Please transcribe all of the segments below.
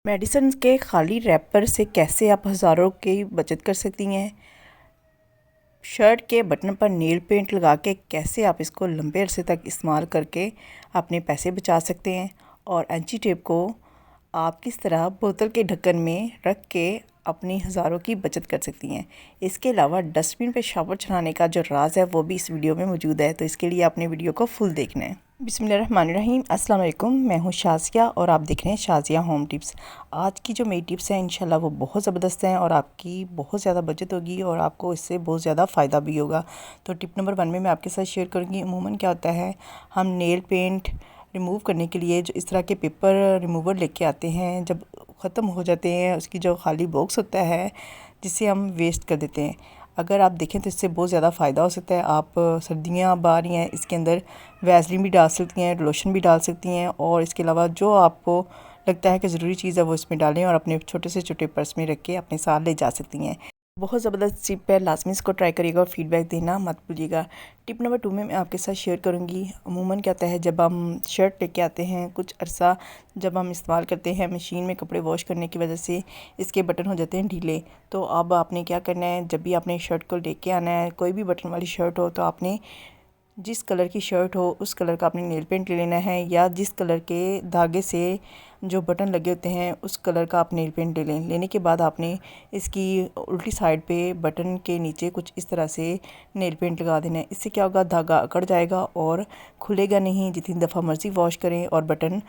Medicine के खाली wrapper से कैसे आप हज़ारों की बचत कर सकती हैं। शर्ट के बटन पर नेल पेंट लगा के कैसे आप इसको लंबे अरसे तक इस्तेमाल करके अपने पैसे बचा सकते हैं। और एंची टेप को आप किस तरह बोतल के ढक्कन में रख के अपनी हज़ारों की बचत कर सकती हैं। इसके अलावा डस्टबिन पे शावर चलाने का जो राज है वो भी इस वीडियो में मौजूद है, तो इसके लिए आपने वीडियो को फुल देखना है। बिस्मिल्लाहिर्रहमानिर्रहीम, अस्सलाम वालेकुम। मैं हूँ शाज़िया और आप देख रहे हैं शाज़िया होम टिप्स। आज की जो मेरी टिप्स हैं इंशाल्लाह वो बहुत ज़बरदस्त हैं और आपकी बहुत ज़्यादा बचत होगी और आपको इससे बहुत ज़्यादा फ़ायदा भी होगा। तो टिप नंबर 1 में मैं आपके साथ शेयर करूँगी। अमूमन क्या होता है, हम नेल पेंट रिमूव करने के लिए जो इस तरह के पेपर रिमूवर लेके आते हैं, जब ख़त्म हो जाते हैं उसकी जो खाली बॉक्स होता है जिसे हम वेस्ट कर देते हैं। अगर आप देखें तो इससे बहुत ज़्यादा फ़ायदा हो सकता है। आप सर्दियाँ आ रही हैं, इसके अंदर वैसलीन भी डाल सकती हैं, लोशन भी डाल सकती हैं और इसके अलावा जो आपको लगता है कि ज़रूरी चीज़ है वो इसमें डालें और अपने छोटे से छोटे पर्स में रख के अपने साथ ले जा सकती हैं। बहुत ज़बरदस्त टिप है, लाजमी इसको ट्राई करिएगा और फीडबैक देना मत भूलिएगा। टिप नंबर 2 में मैं आपके साथ शेयर करूंगी। अमूमन क्या होता है, जब हम शर्ट लेके आते हैं कुछ अरसा जब हम इस्तेमाल करते हैं मशीन में कपड़े वॉश करने की वजह से इसके बटन हो जाते हैं ढीले। तो अब आपने क्या करना है, जब भी आपने शर्ट को लेके आना है, कोई भी बटन वाली शर्ट हो तो आपने जिस कलर की शर्ट हो उस कलर का आपने नेल पेंट ले लेना है, या जिस कलर के धागे से जो बटन लगे होते हैं उस कलर का आप नेल पेंट ले लें। लेने के बाद आपने इसकी उल्टी साइड पे बटन के नीचे कुछ इस तरह से नेल पेंट लगा देना है। इससे क्या होगा, धागा अकड़ जाएगा और खुलेगा नहीं। जितनी दफ़ा मर्ज़ी वॉश करें और बटन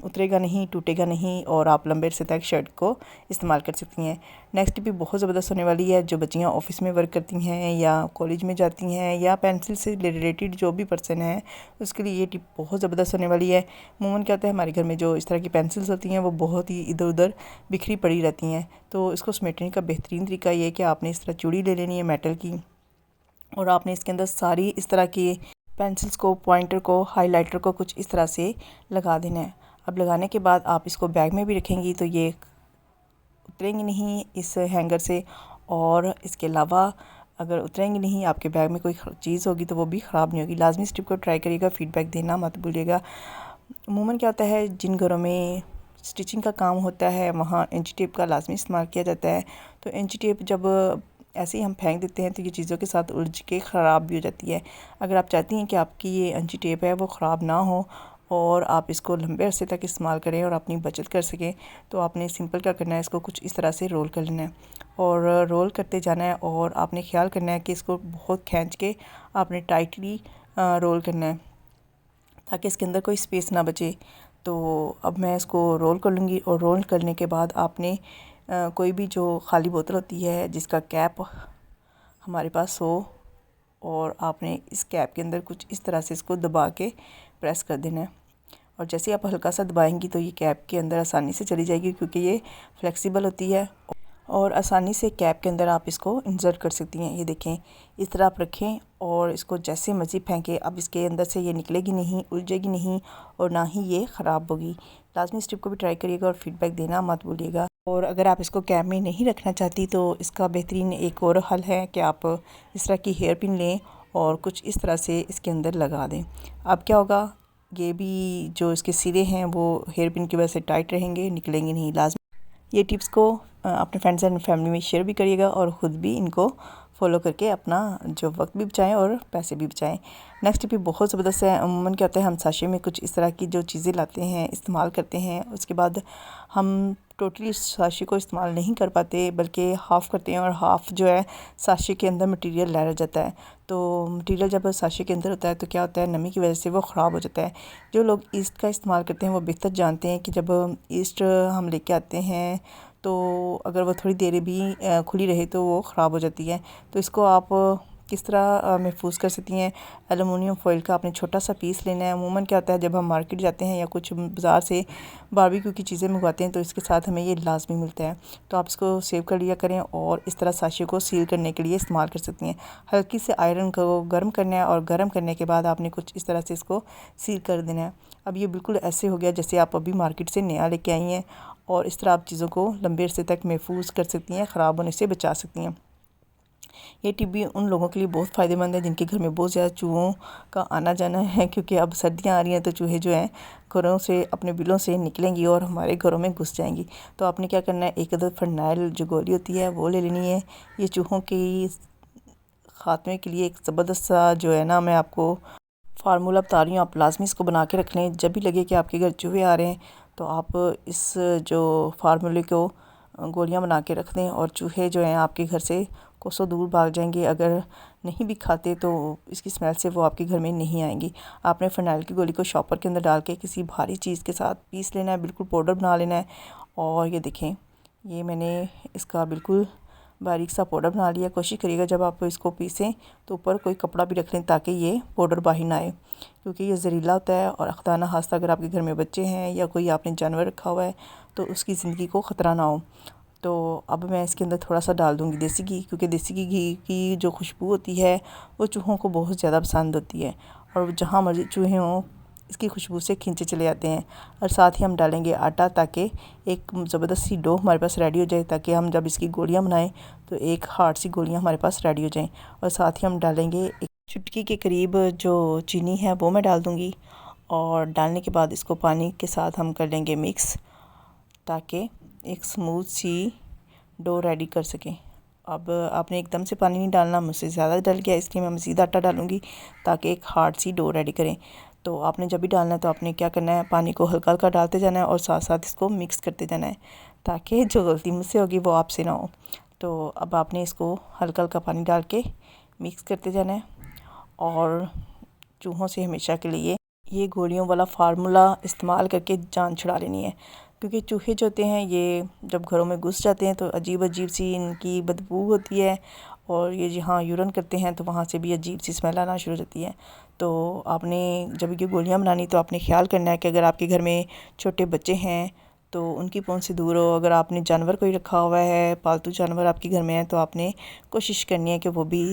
उतरेगा नहीं, टूटेगा नहीं और आप लंबे अरसे तक शर्ट को इस्तेमाल कर सकती हैं। नेक्स्ट भी बहुत ज़बरदस्त होने वाली है। जो बच्चियाँ ऑफिस में वर्क करती हैं या कॉलेज में जाती हैं या पेंसिल से रिलेटेड जो भी पर्सन है उसके लिए ये टिप बहुत ज़बरदस्त होने वाली है। अमूमन क्या होता है, हमारे घर में जो इस तरह की पेंसिल्स होती हैं वो बहुत ही इधर उधर बिखरी पड़ी रहती हैं। तो इसको समेटने का बेहतरीन तरीका ये है कि आपने इस तरह चूड़ी ले लेनी है मेटल की और आपने इसके अंदर सारी इस तरह की पेंसिल्स को, पॉइंटर को, हाइलाइटर को कुछ इस तरह से लगा देना है। अब लगाने के बाद आप इसको बैग में भी रखेंगी तो ये उतरेंगी नहीं इस हैंगर से, और इसके अलावा अगर उतरेंगी नहीं आपके बैग में कोई चीज़ होगी तो वो भी ख़राब नहीं होगी। लाजमी इस टिप को ट्राई करिएगा, फीडबैक देना मत भूलिएगा। अमूमन क्या होता है, जिन घरों में स्टिचिंग का काम होता है वहाँ इंची टेप का लाजमी इस्तेमाल किया जाता है। तो इंची टेप जब ऐसे ही हम फेंक देते हैं तो ये चीज़ों के साथ उलझ के ख़राब भी हो जाती है। अगर आप चाहती हैं कि आपकी ये इंची टेप है वो ख़राब ना हो और आप इसको लंबे अरसे तक इस्तेमाल करें और अपनी बचत कर सकें, तो आपने सिंपल क्या करना है, इसको कुछ इस तरह से रोल कर लेना है और रोल करते जाना है और आपने ख्याल करना है कि इसको बहुत खींच के आपने टाइटली रोल करना है ताकि इसके अंदर कोई स्पेस ना बचे। तो अब मैं इसको रोल कर लूँगी और रोल करने के बाद आपने कोई भी जो खाली बोतल होती है जिसका कैप हमारे पास हो और आपने इस कैप के अंदर कुछ इस तरह से इसको दबा के प्रेस कर देना है। और जैसे आप हल्का सा दबाएंगी तो ये कैप के अंदर आसानी से चली जाएगी क्योंकि ये फ्लेक्सिबल होती है और आसानी से कैप के अंदर आप इसको इंसर्ट कर सकती हैं। ये देखें, इस तरह आप रखें और इसको जैसे मर्ज़ी फेंकें, अब इसके अंदर से ये निकलेगी नहीं, उलझेगी नहीं और ना ही ये ख़राब होगी। लाजमी इस टिप को भी ट्राई करिएगा और फीडबैक देना मत भूलिएगा। और अगर आप इसको कैप में नहीं रखना चाहती तो इसका बेहतरीन एक और हल है कि आप इस तरह की हेयर पिन लें और कुछ इस तरह से इसके अंदर लगा दें। अब क्या होगा, ये भी जो इसके सिरे हैं वो हेयर पिन की वजह से टाइट रहेंगे, निकलेंगे नहीं। लाजमी ये टिप्स को अपने फ्रेंड्स एंड फैमिली में शेयर भी करिएगा और ख़ुद भी इनको फॉलो करके अपना जो वक्त भी बचाएं और पैसे भी बचाएं। नेक्स्ट टिप भी बहुत ज़बरदस्त है। अमूमन क्या होता है, हम साशे में कुछ इस तरह की जो चीज़ें लाते हैं, इस्तेमाल करते हैं, उसके बाद हम टोटली साशे को इस्तेमाल नहीं कर पाते बल्कि हाफ़ करते हैं और हाफ़ जो है साशे के अंदर मटेरियल रह जाता है। तो मटेरियल जब साशे के अंदर होता है तो क्या होता है, नमी की वजह से वो ख़राब हो जाता है। जो लोग ईस्ट का इस्तेमाल करते हैं वो बेहतर जानते हैं कि जब ईस्ट हम लेके आते हैं तो अगर वो थोड़ी देर भी खुली रहे तो वो ख़राब हो जाती है। तो इसको आप किस तरह महफूज कर सकती हैं, एलुमिनियम फॉइल का आपने छोटा सा पीस लेना है। अमूमन क्या होता है, जब हम मार्केट जाते हैं या कुछ बाज़ार से बारबेक्यू की चीज़ें मंगवाते हैं तो इसके साथ हमें ये लाजमी मिलता है। तो आप इसको सेव कर लिया करें और इस तरह साशे को सील करने के लिए इस्तेमाल कर सकती हैं। हल्की से आयरन को गर्म करना है और गर्म करने के बाद आपने कुछ इस तरह से इसको सील कर देना है। अब ये बिल्कुल ऐसे हो गया जैसे आप अभी मार्केट से नया लेके आई हैं और इस तरह आप चीज़ों को लंबे अरसे तक महफूज कर सकती हैं, ख़राब होने से बचा सकती हैं। ये टिप भी उन लोगों के लिए बहुत फ़ायदेमंद है जिनके घर में बहुत ज़्यादा चूहों का आना जाना है, क्योंकि अब सर्दियाँ आ रही हैं तो चूहे जो हैं घरों से अपने बिलों से निकलेंगी और हमारे घरों में घुस जाएंगी। तो आपने क्या करना है, एक अदद फिनाइल जो गोली होती है वो ले लेनी है। ये चूहों की खात्मे के लिए एक ज़बरदस्त सा जो है ना, मैं आपको फार्मूला बता रही हूँ, आप लाजमी इसको बना के रख लें। जब भी लगे कि आपके घर चूहे आ रहे हैं तो आप इस जो फार्मूले को गोलियां बना के रख दें और चूहे जो हैं आपके घर से कोसों दूर भाग जाएंगे। अगर नहीं भी खाते तो इसकी स्मेल से वो आपके घर में नहीं आएंगी। आपने फ़िनाइल की गोली को शॉपर के अंदर डाल के किसी भारी चीज़ के साथ पीस लेना है, बिल्कुल पाउडर बना लेना है। और ये देखें, ये मैंने इसका बिल्कुल बारीक सा पाउडर बना लिया। कोशिश करिएगा जब आप इसको पीसें तो ऊपर कोई कपड़ा भी रख लें ताकि ये पाउडर बाहर ना आए, क्योंकि ये ज़हरीला होता है। और खुदा ना खास्ता अगर आपके घर में बच्चे हैं या कोई आपने जानवर रखा हुआ है तो उसकी ज़िंदगी को ख़तरा ना हो। तो अब मैं इसके अंदर थोड़ा सा डाल दूँगी देसी घी, क्योंकि देसी घी की जो खुशबू होती है वो चूहों को बहुत ज़्यादा पसंद होती है और जहाँ मर्ज़ी चूहे हों इसकी खुशबू से खींचे चले जाते हैं। और साथ ही हम डालेंगे आटा, ताकि एक ज़बरदस्त सी डो हमारे पास रेडी हो जाए, ताकि हम जब इसकी गोलियां बनाएं तो एक हार्ड सी गोलियां हमारे पास रेडी हो जाएं। और साथ ही हम डालेंगे एक चुटकी के करीब जो चीनी है वो मैं डाल दूँगी। और डालने के बाद इसको पानी के साथ हम कर लेंगे मिक्स, ताकि एक स्मूथ सी डो रेडी कर सकें। अब आपने एकदम से पानी नहीं डालना, मुझसे ज़्यादा डल गया इसलिए मैं मज़ीद आटा डालूँगी ताकि एक हार्ड सी डो रेडी करें। तो आपने जब भी डालना है तो आपने क्या करना है, पानी को हल्का हल्का डालते जाना है और साथ साथ इसको मिक्स करते जाना है, ताकि जो गलती मुझसे होगी वो आपसे ना हो। तो अब आपने इसको हल्का हल्का पानी डाल के मिक्स करते जाना है और चूहों से हमेशा के लिए ये गोलियों वाला फार्मूला इस्तेमाल करके जान छुड़ा लेनी है। क्योंकि चूहे जो होते हैं ये जब घरों में घुस जाते हैं तो अजीब अजीब सी इनकी बदबू होती है और ये जहाँ यूरन करते हैं तो वहाँ से भी अजीब सी स्मेल आना शुरू हो जाती है। तो आपने जब ये गोलियां बनानी तो आपने ख्याल करना है कि अगर आपके घर में छोटे बच्चे हैं तो उनकी पहुंच से दूर हो। अगर आपने जानवर कोई रखा हुआ है, पालतू जानवर आपके घर में है, तो आपने कोशिश करनी है कि वो भी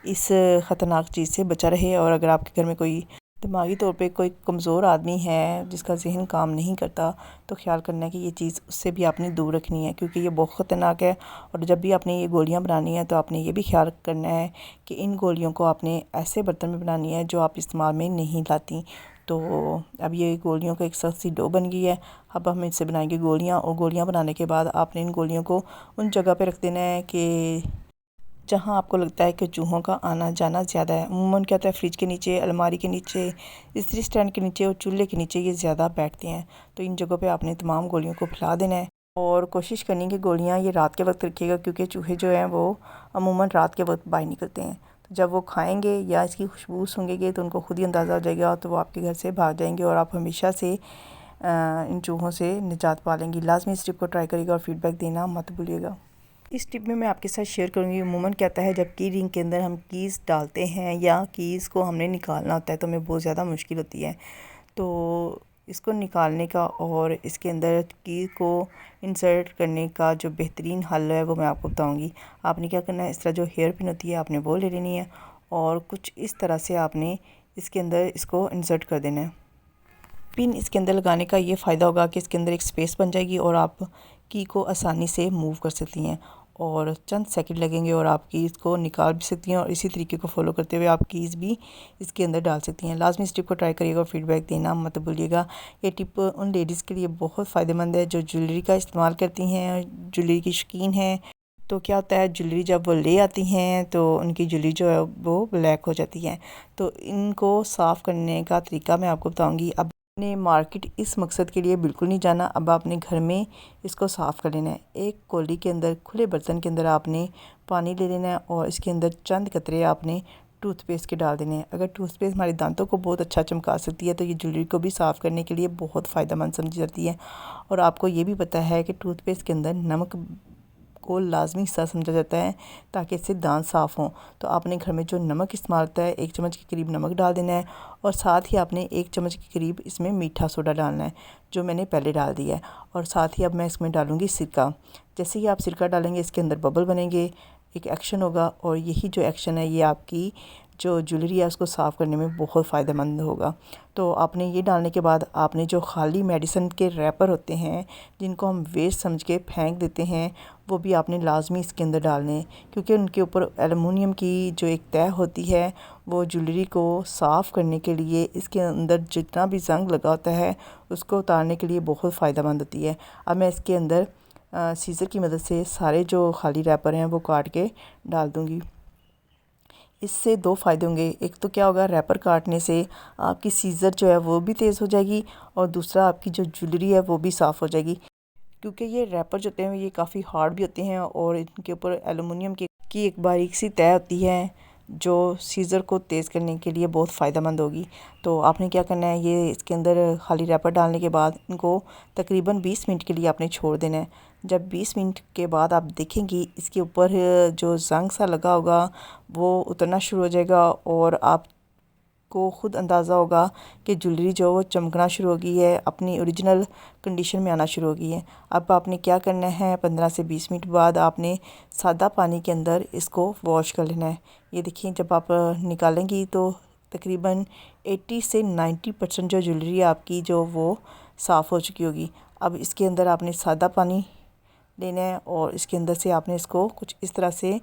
इस ख़तरनाक चीज़ से बचा रहे। और अगर आपके घर में कोई दिमागी तौर पे कोई कमज़ोर आदमी है जिसका जहन काम नहीं करता तो ख्याल करना है कि ये चीज़ उससे भी आपने दूर रखनी है, क्योंकि ये बहुत ख़तरनाक है। और जब भी आपने ये गोलियां बनानी है तो आपने ये भी ख्याल करना है कि इन गोलियों को आपने ऐसे बर्तन में बनानी है जो आप इस्तेमाल में नहीं लाती। तो अब ये गोलियों का एक सख्त सी डो बन गई है। अब हम इससे बनाएंगे गोलियाँ, और गोलियाँ बनाने के बाद आपने इन गोलियों को उन जगह पर रख देना है कि जहाँ आपको लगता है कि चूहों का आना जाना ज़्यादा है। अमूमन क्या होता है, फ्रिज के नीचे, अलमारी के नीचे, इस्त्री स्टैंड के नीचे और चूल्हे के नीचे ये ज़्यादा बैठते हैं। तो इन जगहों पे आपने तमाम गोलियों को फैला देना है और कोशिश करनी कि गोलियाँ ये रात के वक्त रखिएगा, क्योंकि चूहे जो हैं वो अमूमन रात के वक्त बाहर निकलते हैं। तो जब वो खाएँगे या इसकी खुशबू सूंघेंगे तो उनको खुद ही अंदाज़ा हो जाएगा, तो वो आपके घर से भाग जाएंगे और आप हमेशा से इन चूहों से निजात पा लेंगी। लाजमी इस टिप को ट्राई करिएगा और फीडबैक देना मत भूलिएगा। इस टिप में मैं आपके साथ शेयर करूँगी अमूमन क्या होता है, जब की रिंग के अंदर हम कीज़ डालते हैं या कीज़ को हमने निकालना होता है तो हमें बहुत ज़्यादा मुश्किल होती है। तो इसको निकालने का और इसके अंदर की को इंसर्ट करने का जो बेहतरीन हल है वो मैं आपको बताऊँगी। आपने क्या करना है, इस तरह जो हेयर पिन होती है आपने वो ले लेनी है और कुछ इस तरह से आपने इसके अंदर इसको इंसर्ट कर देना है। पिन इसके अंदर लगाने का ये फ़ायदा होगा कि इसके अंदर एक स्पेस बन जाएगी और आप की को आसानी से मूव कर सकती हैं और चंद सेकंड लगेंगे और आप कीज़ को निकाल भी सकती हैं और इसी तरीके को फॉलो करते हुए आप कीज़ भी इसके अंदर डाल सकती हैं। लाजमी इस टिप को ट्राई करिएगा और फीडबैक देना मत भूलिएगा। ये टिप उन लेडीज़ के लिए बहुत फ़ायदेमंद है जो ज्वेलरी का इस्तेमाल करती हैं, ज्वेलरी की शौकीन हैं। तो क्या होता है, ज्वेलरी जब वो ले आती हैं तो उनकी ज्वेलरी जो है वो ब्लैक हो जाती है। तो इनको साफ़ करने का तरीका मैं आपको बताऊँगी। अब ने मार्केट इस मकसद के लिए बिल्कुल नहीं जाना, अब आपने घर में इसको साफ़ कर लेना है। एक कौली के अंदर, खुले बर्तन के अंदर आपने पानी ले लेना है और इसके अंदर चंद कतरे आपने टूथपेस्ट के डाल देने हैं। अगर टूथपेस्ट हमारे दांतों को बहुत अच्छा चमका सकती है तो ये ज्वेलरी को भी साफ़ करने के लिए बहुत फ़ायदेमंद समझी जाती है। और आपको ये भी पता है कि टूथपेस्ट के अंदर नमक को लाजमी हिस्सा समझा जाता है ताकि इससे दांत साफ़ हों। तो आपने घर में जो नमक इस्तेमाल होता है 1 चम्मच के करीब नमक डाल देना है और साथ ही आपने 1 चम्मच के करीब इसमें मीठा सोडा डालना है, जो मैंने पहले डाल दिया है। और साथ ही अब मैं इसमें डालूँगी सिरका। जैसे ही आप सिरका डालेंगे इसके अंदर बबल बनेंगे, एक एक्शन होगा और यही जो एक्शन है ये आपकी जो ज्वेलरी है उसको साफ़ करने में बहुत फ़ायदेमंद होगा। तो आपने ये डालने के बाद आपने जो खाली मेडिसिन के रैपर होते हैं जिनको हम वेस्ट समझ के फेंक देते हैं, वो भी आपने लाजमी इसके अंदर डालने हैं, क्योंकि उनके ऊपर एलुमिनियम की जो एक तह होती है वो ज्वेलरी को साफ़ करने के लिए, इसके अंदर जितना भी जंग लगा होता है उसको उतारने के लिए बहुत फ़ायदेमंद होती है। अब मैं इसके अंदर सीज़र की मदद से सारे जो खाली रैपर हैं वो काट के डाल दूँगी। इससे दो फ़ायदे होंगे, एक तो क्या होगा, रैपर काटने से आपकी सीज़र जो है वो भी तेज़ हो जाएगी और दूसरा आपकी जो ज्वेलरी है वो भी साफ़ हो जाएगी, क्योंकि ये रैपर जो होते हैं ये काफ़ी हार्ड भी होते हैं और इनके ऊपर एलुमिनियम की एक बारीक सी तह होती है जो सीज़र को तेज़ करने के लिए बहुत फ़ायदेमंद होगी। तो आपने क्या करना है, ये इसके अंदर खाली रैपर डालने के बाद इनको तकरीबन 20 मिनट के लिए आपने छोड़ देना है। जब 20 मिनट के बाद आप देखेंगी इसके ऊपर जो जंग सा लगा होगा वो उतरना शुरू हो जाएगा और आपको ख़ुद अंदाज़ा होगा कि ज्वेलरी जो वो चमकना शुरू हो गई है, अपनी ओरिजिनल कंडीशन में आना शुरू हो गई है। अब आपने क्या करना है, 15 से 20 मिनट बाद आपने सादा पानी के अंदर इसको वॉश कर लेना है। ये देखिए, जब आप निकालेंगी तो तकरीबन 80 से 90% जो ज्वेलरी आपकी जो वो साफ़ हो चुकी होगी। अब इसके अंदर आपने सादा पानी लेना है और इसके अंदर से आपने इसको कुछ इस तरह से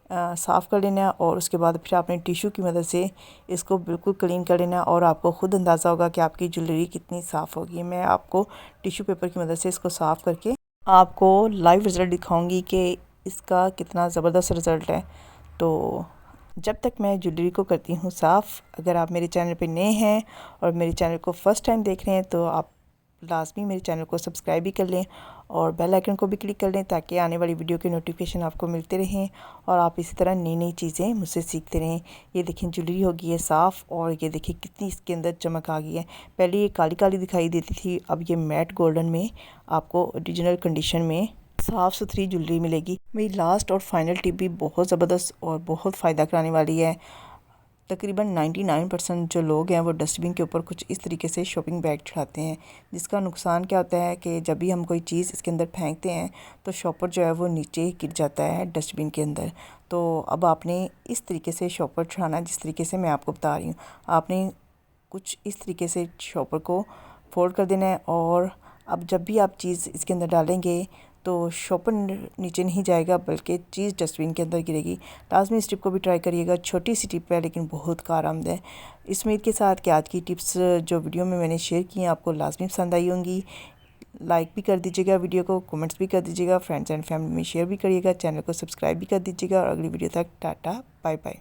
साफ़ कर लेना है और उसके बाद फिर आपने टिश्यू की मदद से इसको बिल्कुल क्लीन कर लेना है और आपको ख़ुद अंदाज़ा होगा कि आपकी ज्वेलरी कितनी साफ़ होगी। मैं आपको टिश्यू पेपर की मदद से इसको साफ़ करके आपको लाइव रिज़ल्ट दिखाऊंगी कि इसका कितना ज़बरदस्त रिज़ल्ट है। तो जब तक मैं ज्वेलरी को करती हूँ साफ़, अगर आप मेरे चैनल पे नए हैं और मेरे चैनल को फ़र्स्ट टाइम देख रहे हैं तो आप लाजमी मेरे चैनल को सब्सक्राइब भी कर लें और बेल आइकन को भी क्लिक कर लें ताकि आने वाली वीडियो के नोटिफिकेशन आपको मिलते रहें और आप इसी तरह नई नई चीज़ें मुझसे सीखते रहें। ये देखिए, ज्वेलरी हो गई है साफ़ और ये देखिए कितनी इसके अंदर चमक आ गई है। पहले ये काली काली दिखाई देती थी, अब ये मैट गोल्डन में आपको ओरिजिनल कंडीशन में साफ़ सुथरी ज्वेलरी मिलेगी। मेरी लास्ट और फाइनल टिप भी बहुत ज़बरदस्त और बहुत फ़ायदा कराने वाली है। तकरीबन 99% जो लोग हैं वो डस्टबिन के ऊपर कुछ इस तरीके से शॉपिंग बैग चढ़ाते हैं, जिसका नुकसान क्या होता है कि जब भी हम कोई चीज़ इसके अंदर फेंकते हैं तो शॉपर जो है वो नीचे गिर जाता है डस्टबिन के अंदर। तो अब आपने इस तरीके से शॉपर चढ़ाना, जिस तरीके से मैं आपको बता रही हूँ, आपने कुछ इस तरीके से शॉपर को फोल्ड कर देना है और अब जब भी आप चीज़ इसके अंदर डालेंगे तो शॉपर नीचे नहीं जाएगा बल्कि चीज़ डस्टबिन के अंदर गिरेगी। लाजमी इस टिप को भी ट्राई करिएगा। छोटी सी टिप है लेकिन बहुत कारआमद है। इस उम्मीद के साथ कि आज की टिप्स जो वीडियो में मैंने शेयर की हैं आपको लाजमी पसंद आई होंगी। लाइक भी कर दीजिएगा वीडियो को, कमेंट्स भी कर दीजिएगा, फ्रेंड्स एंड फैमिली में शेयर भी करिएगा, चैनल को सब्सक्राइब भी कर दीजिएगा और अगली वीडियो तक टाटा बाय बाय।